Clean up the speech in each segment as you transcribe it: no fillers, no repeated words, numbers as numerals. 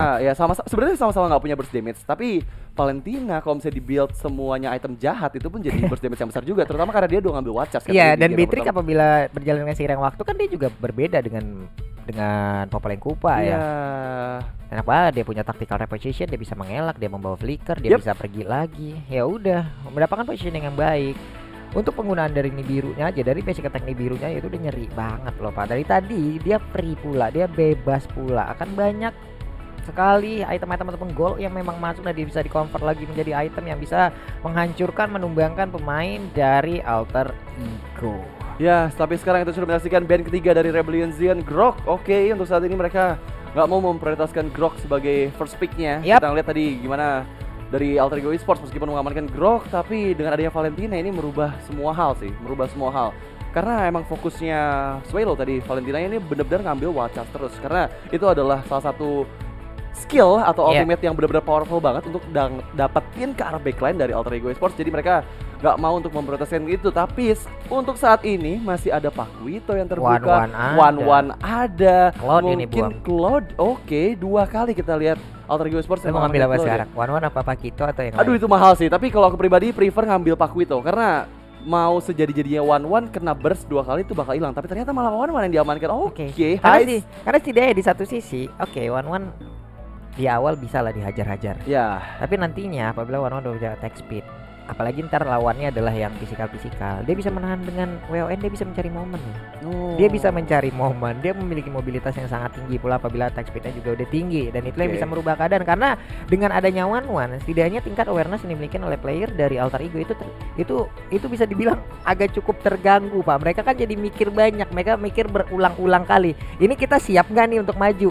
Ya sebenarnya sama-sama nggak punya burst damage, tapi Valentina kalau misalnya di-build semuanya item jahat itu pun jadi burst damage yang besar juga, terutama karena dia udah ngambil Watchas kan Iya, di dan game Beatrix pertama. apabila berjalan dengan seiring waktu kan dia juga berbeda dengan Popoleng Kupa Iya. ya. Enak banget, dia punya tactical reposition, dia bisa mengelak, dia membawa flicker, dia Yep. bisa pergi lagi. Ya udah, mendapatkan positioning yang baik. Untuk penggunaan dari Nibirunya aja, dari basic attack Nibirunya itu udah nyeri banget loh Pak. Dari tadi dia free pula, dia bebas pula. Akan banyak sekali item-item ataupun gold yang memang masuk dan dia bisa di-convert lagi menjadi item yang bisa menghancurkan, menumbangkan pemain dari Alter Ego. Ya, tapi sekarang kita sudah menyaksikan band ketiga dari Rebellion Zion, Grok. Oke, untuk saat ini mereka nggak mau memprioritaskan Grok sebagai first pick-nya. Yap. Kita lihat tadi gimana dari Alter Ego Esports meskipun mengamankan Grok, tapi dengan adanya Valentina ini merubah semua hal sih, merubah semua hal. Karena emang fokusnya Swelo tadi, Valentina ini benar-benar ngambil Watchas terus. Karena itu adalah salah satu skill atau Yeah. ultimate yang benar-benar powerful banget untuk dapetin ke arah backline dari Alter Ego Esports. Jadi mereka nggak mau untuk memprioritaskan itu. Tapi untuk saat ini masih ada Pakuito yang terbuka, One ada, Cloud ini mungkin buang. Cloud. Oke, 2 kali kita lihat Alter Ego Esports Saya mau ngambil apa sekarang? One apa Pakito atau yang Aduh lain? itu mahal sih, tapi kalau aku pribadi prefer ngambil Pakuito karena mau sejadi-jadinya One kena burst 2 kali itu bakal hilang. Tapi ternyata malah One yang diamankan. Oke, Karena setidaknya di satu sisi, oke, One di awal bisa lah dihajar-hajar. ya. Tapi nantinya apabila One udah punya attack speed, apalagi ntar lawannya adalah yang fisikal, dia bisa menahan dengan WON, dia bisa mencari momen. Oh. Dia bisa mencari momen, dia memiliki mobilitas yang sangat tinggi pula apabila attack speednya juga udah tinggi, dan itu yang Oke. bisa merubah keadaan. Karena dengan adanya One setidaknya tingkat awareness yang dimiliki oleh player dari Alter Ego itu bisa dibilang agak cukup terganggu Pak. Mereka kan jadi mikir banyak, mereka mikir berulang-ulang kali, ini kita siap nggak nih untuk maju,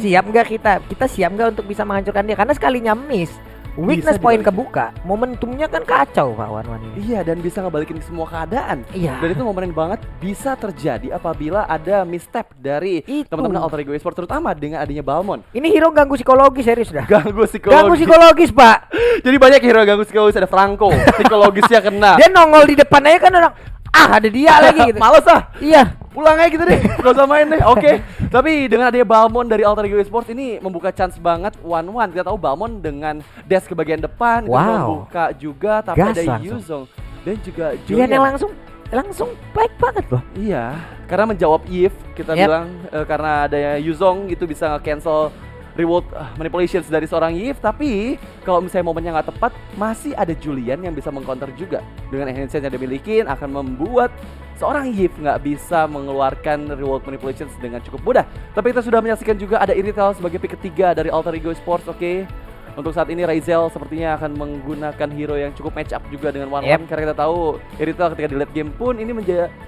siap nggak kita siap nggak untuk bisa menghancurkan dia. Karena sekalinya miss, weakness point kebuka, momentumnya kan kacau Pak One ini. Iya, dan bisa ngebalikin semua keadaan. Iya. Dan itu momen banget bisa terjadi apabila ada misstep dari Itu. teman-teman Alter Ego Esports, terutama dengan adanya Balmon. Ini hero ganggu psikologis serius dah. Ganggu psikologis. Ganggu psikologis Pak. Jadi banyak hero ganggu psikologis, ada Franco, psikologisnya kena. Dia nongol di depan aja kan orang, ada dia lagi gitu. Males ah. Iya. Pulang aja gitu deh, gak usah main deh. Oke. Tapi dengan adanya Balmon dari Alter Ego Esports ini membuka chance banget One. Kita tahu Balmon dengan dash ke bagian depan itu membuka juga, tapi Gas ada langsung. Yuzong dan juga Julian yang Julian. langsung baik banget loh. Iya, karena menjawab if kita Yep. bilang karena adanya Yuzong itu bisa nge-cancel reward manipulations dari seorang Yves. Tapi kalau misalnya momennya nggak tepat, masih ada Julian yang bisa mengcounter juga. Dengan enhancement yang dimiliki akan membuat seorang Yves nggak bisa mengeluarkan reward manipulations dengan cukup mudah. Tapi kita sudah menyaksikan juga ada Irital sebagai pick ketiga dari Alter Ego Esports. Oke. Untuk saat ini Raizel sepertinya akan menggunakan hero yang cukup match up juga dengan One karena kita tahu Irital ketika di late game pun ini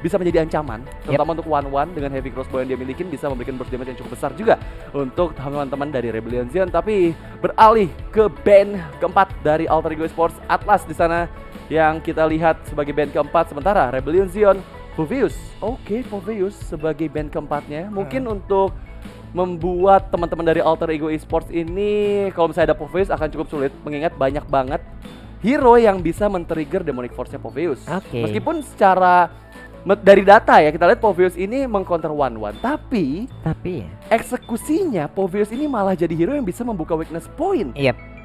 bisa menjadi ancaman, terutama untuk One dengan heavy crossbow yang dia miliki bisa memberikan burst damage yang cukup besar juga untuk teman-teman dari Rebellion Zion. Tapi beralih ke band keempat dari Alter Ego Esports, Atlas di sana yang kita lihat sebagai band keempat, sementara Rebellion Zion Poveus. Oke, Poveus sebagai band keempatnya mungkin untuk membuat teman-teman dari Alter Ego Esports ini kalau misalnya ada Poveus akan cukup sulit mengingat banyak banget hero yang bisa men-trigger Demonic Force-nya Poveus. Meskipun secara dari data ya kita lihat Poveus ini meng-counter One, tapi eksekusinya Poveus ini malah jadi hero yang bisa membuka weakness point.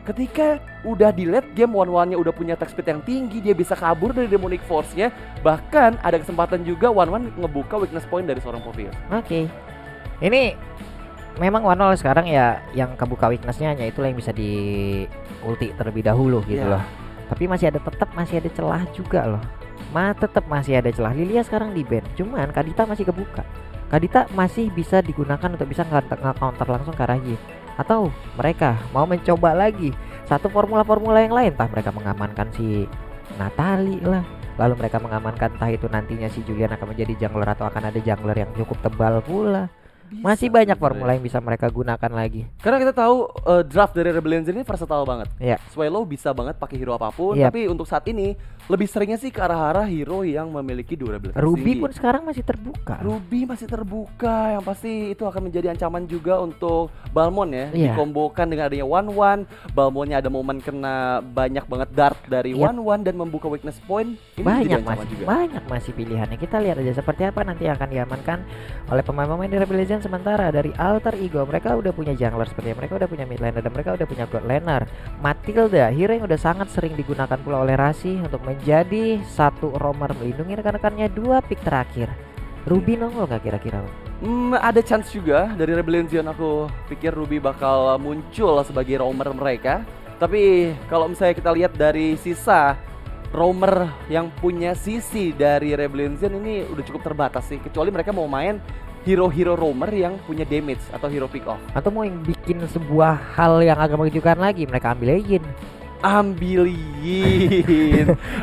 Ketika udah di late game One-nya udah punya attack speed yang tinggi, dia bisa kabur dari Demonic Force-nya, bahkan ada kesempatan juga One ngebuka weakness point dari seorang Poveus. Ini memang One sekarang ya yang kebuka weakness-nya hanya itulah yang bisa di ulti terlebih dahulu gitu loh. Tapi masih ada celah juga loh. Tetap masih ada celah. Lilia sekarang di ban, cuman Kadita masih kebuka. Kadita masih bisa digunakan untuk bisa nge-counter langsung ke arah Yi. Atau mereka mau mencoba lagi satu formula-formula yang lain, entah mereka mengamankan si Natali lah, lalu mereka mengamankan entah itu nantinya si Julian akan menjadi jungler atau akan ada jungler yang cukup tebal pula. Masih banyak formula yang bisa mereka gunakan lagi. Karena kita tahu draft dari Rebellion ini versatile banget. Iya. Swallow bisa banget pakai hero apapun, Yep. tapi untuk saat ini lebih seringnya sih ke arah-arah hero yang memiliki durabilitas Ruby tinggi. pun sekarang masih terbuka. Ruby masih terbuka, yang pasti itu akan menjadi ancaman juga untuk Balmon ya. Iya. Dikombokan dengan adanya One, Balmonnya ada momen kena banyak banget dart dari Yep. One dan membuka weakness point. Ini menjadi ancaman juga. Banyak masih pilihannya. Kita lihat aja seperti apa nanti yang akan diamankan oleh pemain-pemain di Rebellion dan sementara dari Alter Ego mereka udah punya jungler seperti mereka udah punya mid laner dan mereka udah punya god laner. Matilda, hero yang udah sangat sering digunakan pula oleh Rasi untuk menjadi satu roamer melindungi rekan-rekannya 2 pick terakhir. Ruby nongol gak kira-kira? Ada chance juga dari Rebellion Zion. Aku pikir Ruby bakal muncul sebagai roamer mereka. Tapi kalau misalnya kita lihat dari sisa roamer yang punya sisi dari Rebellion Zion ini udah cukup terbatas sih. Kecuali mereka mau main hero-hero roamer yang punya damage atau hero pick off. Atau mau yang bikin sebuah hal yang agak mengejutkan lagi, mereka ambil Legend. Ambilin.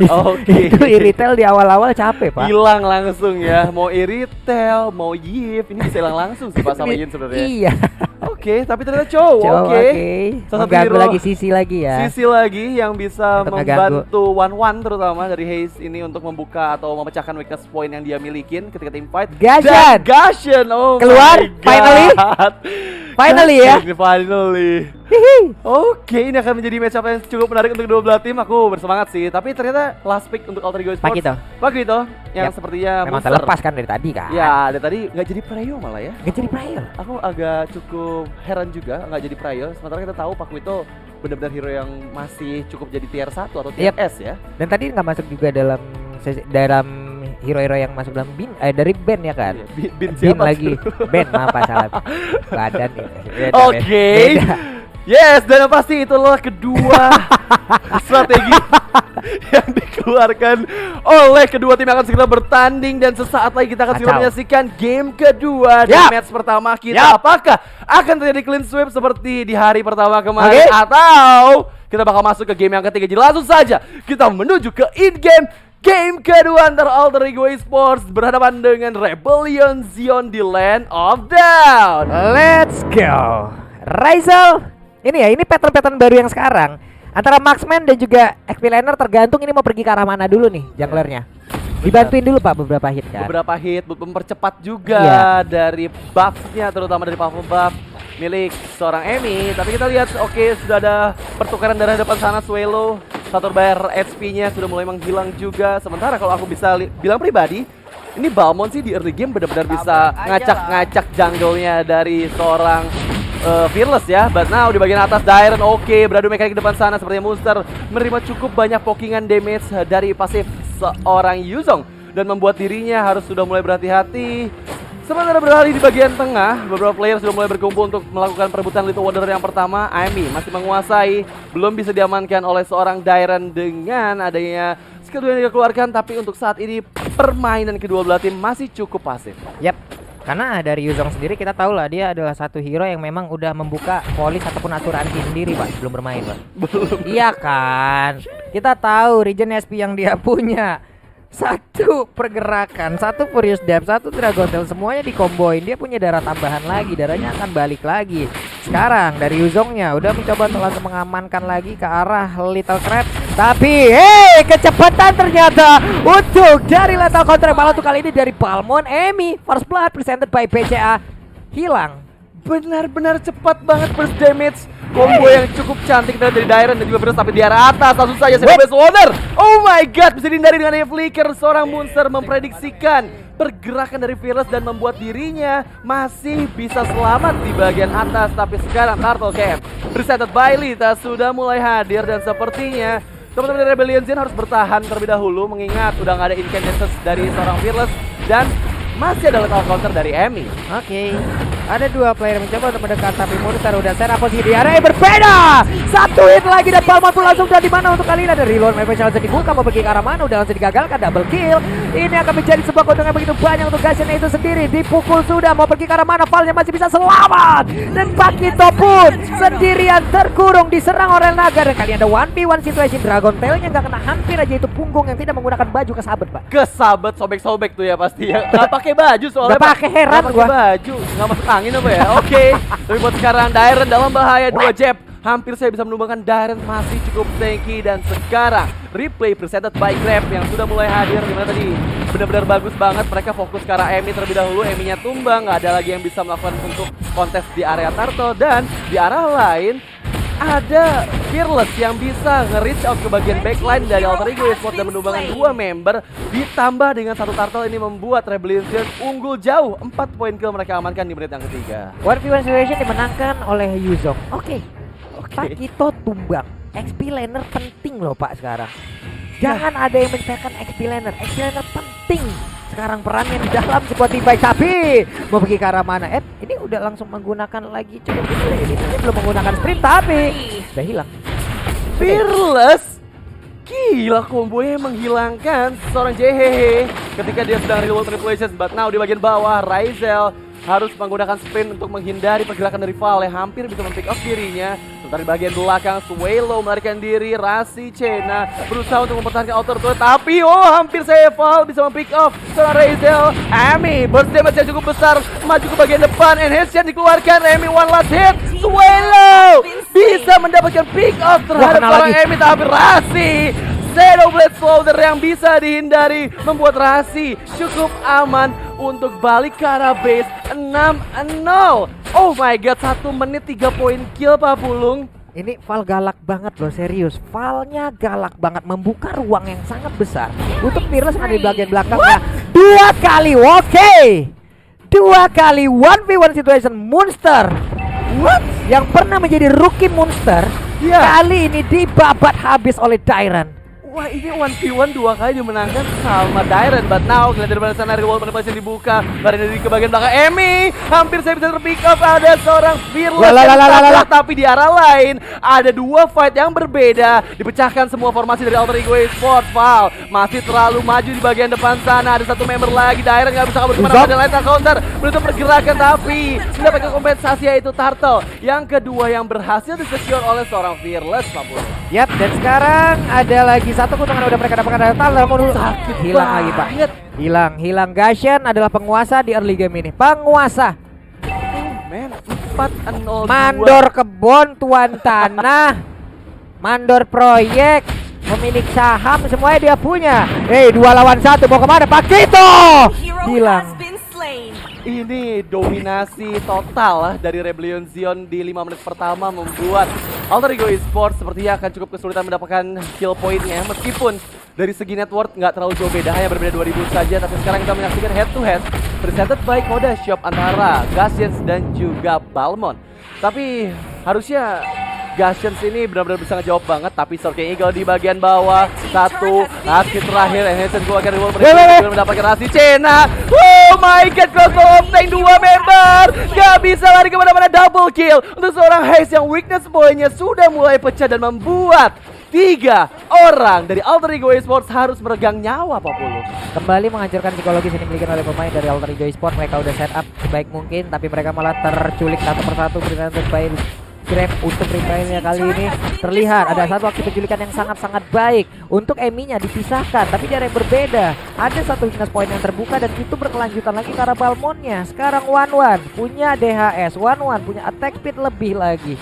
Oke. Itu Iritel di awal-awal capek, Pak. Hilang langsung ya. Mau Iritel, mau Yif, ini bisa hilang langsung sih pas sama Yin sebenarnya. Iya. Oke, tapi ternyata cowok. Oke. Salah satu Mengganggu hero lagi sisi lagi ya. Sisi lagi yang bisa Untuk membantu one-one terutama dari Haze ini untuk membuka atau memecahkan weakness point yang dia milikin ketika team fight. Gashan! Gashan! Oh Keluar, my God. Finally ya. Finally. Oke, ini akan menjadi matchup yang cukup menarik untuk kedua belah tim. Aku bersemangat sih. Tapi ternyata last pick untuk Alter Ego Esports Pakito. yang Yap. sepertinya Memang monster. terlepas kan dari tadi kan. Ya, dari tadi nggak jadi prio malah ya. Nggak jadi player. Aku agak cukup heran juga nggak jadi prio. Sementara kita tahu Pakuito benar-benar hero yang masih cukup jadi tier 1 atau tier Yap. S ya. Dan tadi nggak masuk juga dalam hero-hero yang masuk dalam dari band ya kan. Iya, bin Bin siapa lagi. tuh? Band maaf Pak, salah. Badan nih. Beda, Oke. beda. Yes, dan yang pasti itulah kedua strategi yang dikeluarkan oleh kedua tim yang akan segera bertanding. Dan sesaat lagi kita akan segera Kacau. menyaksikan game kedua di match pertama kita. Apakah akan terjadi clean sweep seperti di hari pertama kemarin, atau kita bakal masuk ke game yang ketiga? Jadi langsung saja kita menuju ke in-game game kedua antara Alter Ego Esports berhadapan dengan Rebellion Zion di Land of Down. Let's go. Raisel. Ini pattern-pattern baru yang sekarang antara Marksman dan juga XP laner, tergantung ini mau pergi ke arah mana dulu nih junglernya. Dibantuin dulu Pak beberapa hit kan. Beberapa hit mempercepat juga dari buffnya, terutama dari powerful buff milik seorang Emi. Tapi kita lihat sudah ada pertukaran darah depan sana. Swelo satu bayar HP-nya sudah mulai menghilang juga. Sementara kalau aku bisa bilang pribadi, ini Balmond sih di early game benar-benar bisa ngacak-ngacak jungle-nya dari seorang Fearless ya. But now di bagian atas Dairen beradu mekanik di depan sana. Sepertinya Monster menerima cukup banyak pokingan damage dari pasif seorang Yuzong dan membuat dirinya harus sudah mulai berhati-hati. Sementara beralih di bagian tengah, beberapa player sudah mulai berkumpul untuk melakukan perebutan Little Wanderer yang pertama. Amy masih menguasai, belum bisa diamankan oleh seorang Dairen dengan adanya skill yang dikeluarkan. Tapi untuk saat ini permainan kedua belah tim masih cukup pasif. Yap. Karena dari Yuzong sendiri kita tahu lah dia adalah satu hero yang memang udah membuka polis ataupun asuransi sendiri Pak sebelum bermain Pak. Belum. Iya kan. Kita tahu regen SP yang dia punya. Satu pergerakan, satu Furious Depth, satu Dragon Tail, semuanya dikomboin. Dia punya darah tambahan lagi, darahnya akan balik lagi. Sekarang dari Yuzongnya udah mencoba untuk langsung mengamankan lagi ke arah Little Crab. Tapi kecepatan ternyata untuk dari Lethal Counter. Malah untuk kali ini dari Balmond. Emi First Blood presented by PCA hilang. Benar-benar cepat banget burst damage. Combo yang cukup cantik dari Dairen dan juga First, tapi di arah atas langsung saja Best Owner. Oh my god, bisa dihindari dengan flicker. Seorang Monster memprediksikan pergerakan dari Fearless dan membuat dirinya masih bisa selamat di bagian atas. Tapi sekarang Turtle Camp presented by Lita sudah mulai hadir dan sepertinya teman-teman dari Rebellion Zion harus bertahan terlebih dahulu, mengingat udah nggak ada incantations dari seorang Fearless dan masih ada lethal counter dari Emi. Oke. Ada dua player yang mencoba untuk mendekat, tapi Monster udah set up posisi di area yang berbeda. Satu hit lagi dan Balmond pun langsung dari mana untuk kali ini ada reload. Mereka langsung dibuka, mau pergi ke arah mana, udah langsung digagalkan double kill. Ini akan menjadi sebuah keuntungan begitu banyak untuk Gashan itu sendiri. Dipukul sudah, mau pergi ke arah mana, Valnya masih bisa selamat. Dan Pakito pun sendirian terkurung diserang oleh naga. Dan kali ada 1v1 situation. Dragon Tailnya nggak kena, hampir aja itu punggung yang tidak menggunakan baju kesabet Pak. Kesabet, sobek-sobek tuh ya pasti ya. Nggak pakai baju soalnya. Nggak pakai, heran Nggak gua. pakai baju, nggak masuk angin apa ya? Oke. Tapi buat sekarang Dairen dalam bahaya, 2 jab. Hampir saya bisa menumbangkan Dairen masih cukup tanky. Dan sekarang replay presented by Grab yang sudah mulai hadir. Dimana tadi benar-benar bagus banget. Mereka fokus ke arah Emi terlebih dahulu. Eminya tumbang, nggak ada lagi yang bisa melakukan untuk kontes di area Turtle. Dan di arah lain ada Fearless yang bisa nge-reach out ke bagian backline dari Alter Ego Esports dan menumbangkan 2 member. Ditambah dengan satu turtle ini membuat Rebellion unggul jauh. 4 poin kill mereka amankan di menit yang ketiga. 1v1 situation dimenangkan oleh Yuzong. Oke. Pak Kito tumbang. XP laner penting loh Pak sekarang. Jangan ada yang menciptakan XP laner. XP laner penting. Sekarang perannya di dalam sebuah tim fight, tapi mau pergi ke arah mana? Ini udah langsung menggunakan lagi cukup ini belum menggunakan sprint tapi udah hilang. Fearless, gila kombonya menghilangkan seorang JHH ketika dia sedang reload manipulations. But now di bagian bawah Raizel harus menggunakan sprint untuk menghindari pergerakan dari Val yang hampir bisa mempick off dirinya. Sementara di bagian belakang Swelo melarikan diri, Rasi Cena berusaha untuk mempertahankan outer turret, tapi hampir saya Val bisa mempick off seorang Raizel. Amy burst damage yang cukup besar, maju ke bagian depan, enhance dikeluarkan, Amy one last hit, Swelo bisa mendapatkan pick off terhadap seorang Amy, tapi Rasi Shadow Blade Slaughter yang bisa dihindari membuat Rasi cukup aman untuk balik ke arah base 6-0. Oh my god, 1 menit 3 poin kill Pak Pulung. Ini Val galak banget loh, serius. Valnya galak banget, membuka ruang yang sangat besar untuk Fearless yang ada di bagian belakangnya. 2 kali, oke. 2 kali 1v1 situation monster. What? Yang pernah menjadi rookie monster, kali ini dibabat habis oleh Tyrant. Wah, ini 1v1 2 kali dimenangkan sama Dairen. But now kalian dari sana reward manipulation dibuka. Lari dari ke bagian belakang Amy. Hampir saya bisa terpick up. Ada seorang Fearless tapi di arah lain ada 2 fight yang berbeda. Dipecahkan semua formasi dari Alter Ego Esports. Val masih terlalu maju di bagian depan sana. Ada 1 member lagi. Dairen nggak bisa kabur kemana. Ada lain counter. Menutup pergerakan tapi mendapatkan kompensasi yaitu Turtle. Yang kedua yang berhasil disecure oleh seorang Fearless. Yap, dan sekarang ada lagi satu keuntungan udah mereka dapatkan dari Tyler. Hilang lagi Pak. Hilang. Gashen adalah penguasa di early game ini. Penguasa. Men, 4-0. Mandor kebun, tuan tanah, mandor proyek, pemilik saham, semuanya dia punya. 2 lawan 1, mau kemana Pak Kito? Hilang. Ini dominasi total dari Rebellion Zion di 5 menit pertama membuat Alter Ego Esports sepertinya akan cukup kesulitan mendapatkan kill point-nya. Meskipun dari segi net worth nggak terlalu jauh beda, hanya berbeda 2000 saja. Tapi sekarang kita menyaksikan head to head presented by Koda Shop antara Gashians dan juga Balmond. Tapi harusnya Gashians ini benar-benar bisa ngejawab banget, tapi Sorking Eagle di bagian bawah. 1 akhir terakhir, Enhanced keluarkan reward mereka mendapatkan Rasi Cena. Oh my god, crossbow tank 2 member gak bisa lari kemana-mana, double kill untuk seorang Haze yang weakness point-nya sudah mulai pecah dan membuat 3 orang dari Alter Ego Esports harus meregang nyawa Pak Pulu. Kembali menghancurkan psikologis yang dimiliki oleh pemain dari Alter Ego Esports. Mereka udah setup sebaik mungkin, tapi mereka malah terculik satu persatu. Presented by Grab untuk replaynya kali ini terlihat ada satu aksi penculikan yang sangat-sangat baik. Untuk Emi-nya dipisahkan, tapi dia yang berbeda. Ada satu weakness point yang terbuka dan itu berkelanjutan lagi ke arah Balmond-nya. Sekarang 1-1 punya DHS, 1-1 punya attack speed lebih lagi.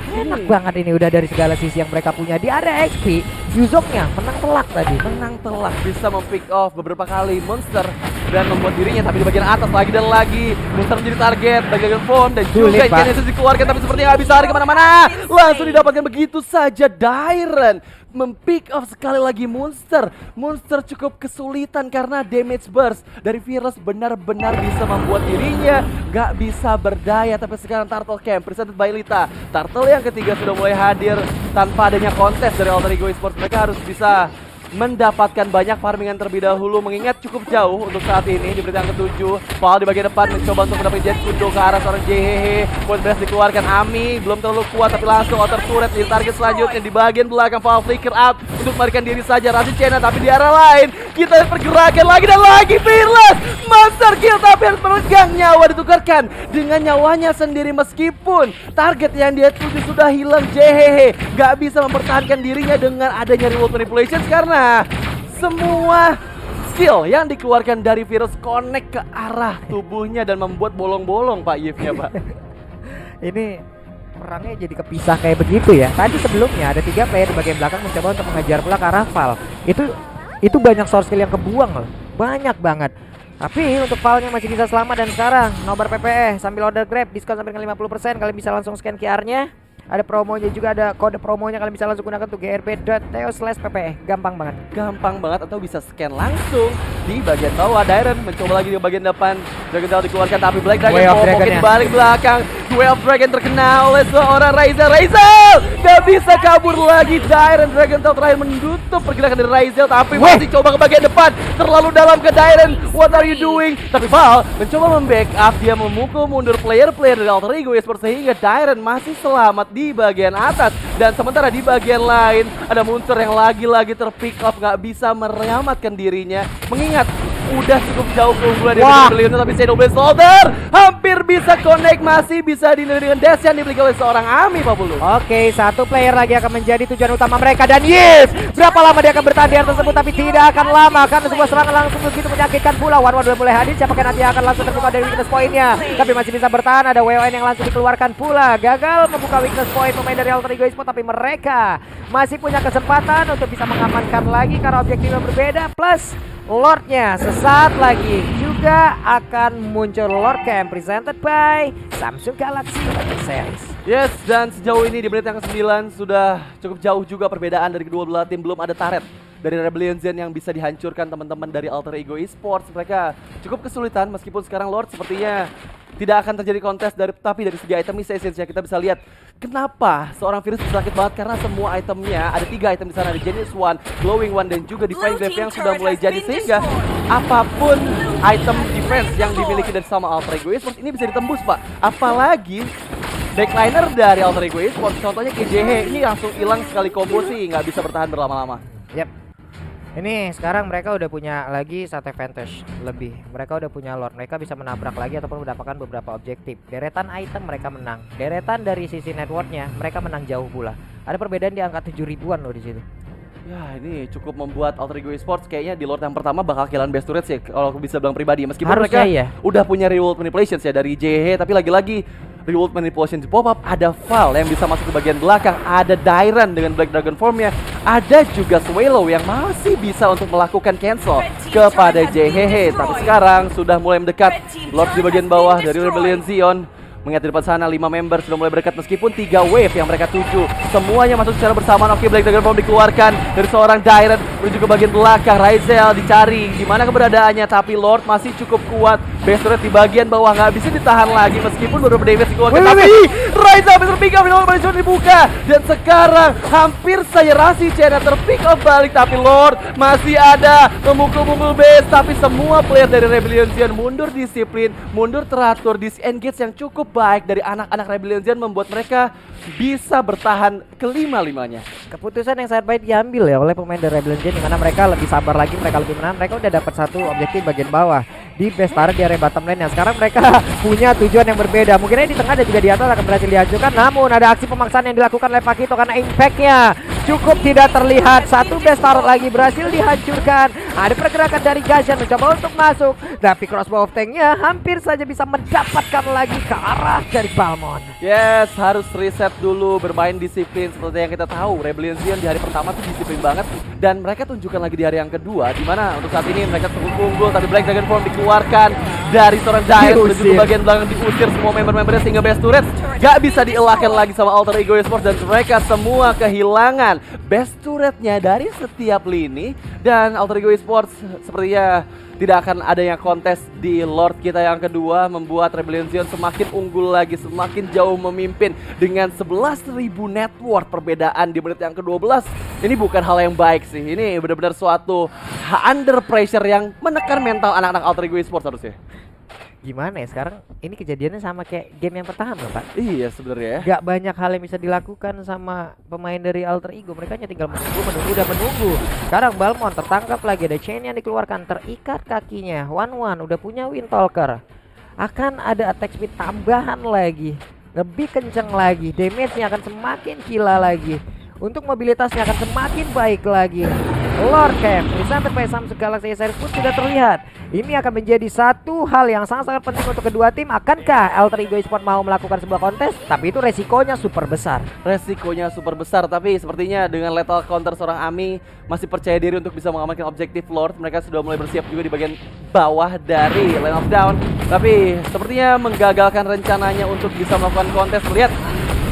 Enak banget ini udah dari segala sisi yang mereka punya. Di area XP, Yuzongnya menang telak tadi. Menang telak, bisa mempick off beberapa kali monster dan membuat dirinya, tapi di bagian atas lagi dan lagi monster menjadi target bagian phone dan juga Genesis dikeluarkan, tapi sepertinya nggak bisa lari kemana-mana. Langsung didapatkan begitu saja. Dairen mempick off sekali lagi monster. Monster cukup kesulitan karena damage burst dari Fearless benar-benar bisa membuat dirinya nggak bisa berdaya. Tapi sekarang Turtle Camp presented by Lita. Turtle yang ketiga sudah mulai hadir tanpa adanya kontes dari Alter Ego Esports. Mereka harus bisa mendapatkan banyak farmingan terlebih dahulu, mengingat cukup jauh untuk saat ini. Di berita yang ke-7, Val di bagian depan mencoba untuk mendapatkan Jet Kundo ke arah seorang JHH. Point blast dikeluarkan, Ami belum terlalu kuat tapi langsung outer turret di target selanjutnya. Di bagian belakang Val flicker out untuk melarikan diri saja Rasi Cena, tapi di arah lain kita pergerakan lagi dan lagi Fearless monster kill, tapi harus memegang nyawa ditukarkan dengan nyawanya sendiri. Meskipun target yang dia tuju sudah hilang, JHH gak bisa mempertahankan dirinya dengan adanya reward manipulations karena semua skill yang dikeluarkan dari virus connect ke arah tubuhnya dan membuat bolong-bolong Pak Yves-nya Pak. Ini perangnya jadi kepisah kayak begitu ya. Tadi sebelumnya ada 3 player di bagian belakang mencoba untuk mengejar pula ke arah Val. Itu banyak source skill yang kebuang loh. Banyak banget. Tapi untuk Val-nya masih bisa selamat dan sekarang nobar PPE sambil order Grab diskon sampai dengan 50%. Kalian bisa langsung scan QR-nya. Ada promonya juga, ada kode promonya, kalian bisa langsung gunakan tuh grb.to/ppe. Gampang banget. Gampang banget, atau bisa scan langsung di bagian bawah. Dairen mencoba lagi di bagian depan. Dragon Tail dikeluarkan, tapi Black Dragon Way of mau Dragon mungkin ya. balik belakang. Way of Dragon terkena oleh seorang Raizel. Gak bisa kabur lagi. Dairen, Dragon Tail terakhir menutup pergerakan dari Raizel, tapi Weh. masih coba ke bagian depan. Terlalu dalam ke Dairen. What are you doing? Tapi Val mencoba membackup, dia memukul mundur player-player dari Alter Ego Esports sehingga Dairen masih selamat di bagian atas. Dan sementara di bagian lain ada Munster yang lagi-lagi terpick off, gak bisa menyelamatkan dirinya. Mengingat udah cukup jauh keunggulan dari Wah. Rebellion, tapi Xenoblade Soldier hampir bisa connect, masih bisa dinilai dengan dash yang dimiliki oleh seorang Ami, Pak Bulu. Oke, satu player lagi akan menjadi tujuan utama mereka, dan yes, berapa lama dia akan bertahan di atas tersebut, tapi tidak akan lama karena sebuah serangan langsung begitu menyakitkan pula. One sudah mulai hadir, siapakah nanti akan langsung terbuka dari weakness point-nya, tapi masih bisa bertahan. Ada WON yang langsung dikeluarkan pula, gagal membuka weakness point pemain dari Alter Ego Esports, tapi mereka masih punya kesempatan untuk bisa mengamankan lagi karena objektifnya berbeda. Plus Lordnya sesaat lagi juga akan muncul Lord Camp presented by Samsung Galaxy Series. Yes, dan sejauh ini di menit yang ke-9 sudah cukup jauh juga perbedaan dari kedua belah tim. Belum ada turret dari Rebellion Zen yang bisa dihancurkan teman-teman dari Alter Ego Esports. Mereka cukup kesulitan meskipun sekarang Lord sepertinya tidak akan terjadi kontes tapi dari segi item essence kita bisa lihat kenapa seorang Virus sakit banget, karena semua itemnya ada 3 item di sana, ada Genius One, Glowing One, dan juga Divine Glaive yang sudah mulai jadi, sehingga apapun item defense yang dimiliki dari sama Alter Ego Esports ini bisa ditembus, Pak. Apalagi backliner dari Alter Ego Esports, contohnya KJH ini langsung hilang sekali combo sih, nggak bisa bertahan berlama-lama. Yap. Ini sekarang mereka udah punya lagi satu advantage lebih. Mereka udah punya Lord, mereka bisa menabrak lagi ataupun mendapatkan beberapa objektif. Deretan item mereka menang, deretan dari sisi networknya mereka menang jauh pula. Ada perbedaan di angka 7 ribuan loh di situ. Ya, ini cukup membuat Alter Ego Esports kayaknya di Lord yang pertama bakal kehilangan best turret sih kalau aku bisa bilang pribadi. Meskipun Harusnya mereka iya. udah punya reward manipulations ya dari JH, tapi lagi-lagi reward manipulation pop up, ada Val yang bisa masuk ke bagian belakang, ada Dairen dengan Black Dragon formnya, ada juga Swallow yang masih bisa untuk melakukan cancel kepada JHH. Tapi sekarang sudah mulai mendekat Lord di bagian bawah dari Rebellion Zion. Mengingat di depan sana 5 member sudah mulai berdekat, meskipun 3 wave yang mereka tuju semuanya masuk secara bersamaan. Oke, Black Dragon Form dikeluarkan dari seorang Dairen menuju ke bagian belakang. Raizel dicari di mana keberadaannya, tapi Lord masih cukup kuat. Best turret di bagian bawah nggak bisa ditahan lagi meskipun beberapa damage dikeluarkan. Tapi Raizel bisa terpick up, Mission dibuka, dan sekarang hampir saja Rasi Chena terpick up balik, tapi Lord masih ada memukul-mukul base. Tapi semua player dari Rebellion Zion mundur disiplin, mundur teratur, disengage yang cukup baik dari anak-anak Rebellion Zen membuat mereka bisa bertahan kelima-limanya. Keputusan yang sangat baik diambil ya oleh pemain dari Rebellion Zen, dimana mereka lebih sabar lagi, mereka lebih menang, mereka udah dapat satu objektif bagian bawah di base turret di area bottom lane. Sekarang mereka punya tujuan yang berbeda, mungkin di tengah dan juga di atas akan berhasil dihancurkan, namun ada aksi pemaksaan yang dilakukan oleh Pakito karena impactnya cukup tidak terlihat. Satu base turret lagi berhasil dihancurkan, ada pergerakan dari Gashan mencoba untuk masuk, tapi crossbow of tanknya hampir saja bisa mendapatkan lagi ke arah dari Balmond. Yes, harus reset dulu, bermain disiplin. Seperti yang kita tahu, Rebellion Zion di hari pertama tuh disiplin banget, dan mereka tunjukkan lagi di hari yang kedua, di mana untuk saat ini mereka cukup unggul. Tapi Black Dragon Form dikeluarkan dari seorang Dairen menuju ke bagian belakang, diusir semua member-membernya sehingga best turret gak bisa dielakkan lagi sama Alter Ego Esports, dan mereka semua kehilangan best turretnya dari setiap lini. Dan Alter Ego Esports sepertinya tidak akan adanya kontes di Lord kita yang kedua, membuat Rebellion Zion semakin unggul lagi, semakin jauh memimpin dengan 11.000 network perbedaan di menit yang ke-12. Ini bukan hal yang baik sih, ini benar-benar suatu under pressure yang menekan mental anak-anak Alter Ego Esports harusnya. Gimana ya sekarang ini kejadiannya sama kayak game yang pertama Pak. Iya sebenarnya. Gak banyak hal yang bisa dilakukan sama pemain dari Alter Ego, mereka hanya tinggal menunggu dan menunggu. Sekarang Balmond tertangkap lagi, ada chain yang dikeluarkan, terikat kakinya. One udah punya Windtalker, akan ada attack speed tambahan lagi, lebih kenceng lagi, damage-nya akan semakin gila lagi, untuk mobilitasnya akan semakin baik lagi. Lord Camp presented by Samsung Galaxy Series pun sudah terlihat. Ini akan menjadi satu hal yang sangat-sangat penting untuk kedua tim. Akankah Alter Ego Esports mau melakukan sebuah kontes? Tapi itu resikonya super besar. Resikonya super besar, tapi sepertinya dengan lethal counter seorang Ami masih percaya diri untuk bisa mengamankan objektif Lord. Mereka sudah mulai bersiap juga di bagian bawah dari Lane of Down, tapi sepertinya menggagalkan rencananya untuk bisa melakukan kontes. Lihat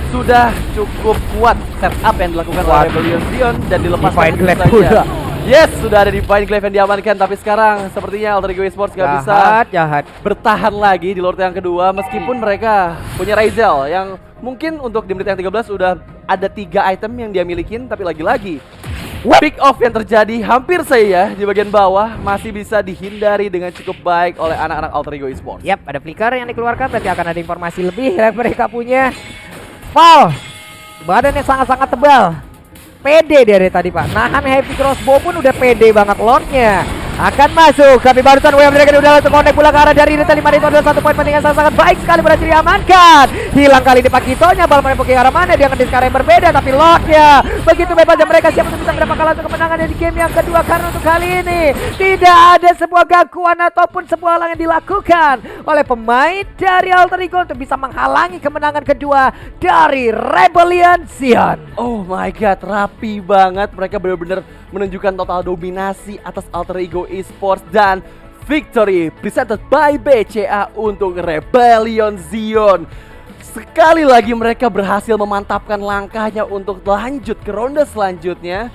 sudah cukup kuat setup yang dilakukan oleh Rebellion Zion dan dilepaskan Divine Glaive saja. udah. Yes, sudah ada Divine Glaive yang diamankan, tapi sekarang sepertinya Alter Ego Esports gak bisa Jahat. bertahan lagi di Lord yang kedua meskipun mereka punya Ryzel yang mungkin untuk di menit yang 13 udah ada 3 item yang dia milikin, tapi lagi-lagi pick off yang terjadi hampir saja di bagian bawah masih bisa dihindari dengan cukup baik oleh anak-anak Alter Ego Esports. Yap, ada flicker yang dikeluarkan, tapi akan ada informasi lebih yang mereka punya. Val, badannya sangat-sangat tebal. Pede dari tadi Pak, nahan heavy crossbow pun udah pede banget lordnya. Akan masuk, tapi barusan WM Dragon udah langsung connect pula ke arah dari Rita 5 itu adalah 1 poin penting yang sangat baik sekali berhasil diamankan. Hilang kali ini Pakitonya, bal mereka ke arah mana, dia akan di sekarang yang berbeda, tapi lordnya begitu bebasnya mereka siap untuk bisa mendapatkan langsung kemenangan di game yang kedua. Karena untuk kali ini tidak ada sebuah gangguan ataupun sebuah hal yang dilakukan oleh pemain dari Alter Ego untuk bisa menghalangi kemenangan kedua dari Rebellion Zion. Oh my god, rapi banget. Mereka benar-benar menunjukkan total dominasi atas Alter Ego Esports dan victory presented by BCA untuk Rebellion Zion. Sekali lagi mereka berhasil memantapkan langkahnya untuk lanjut ke ronde selanjutnya.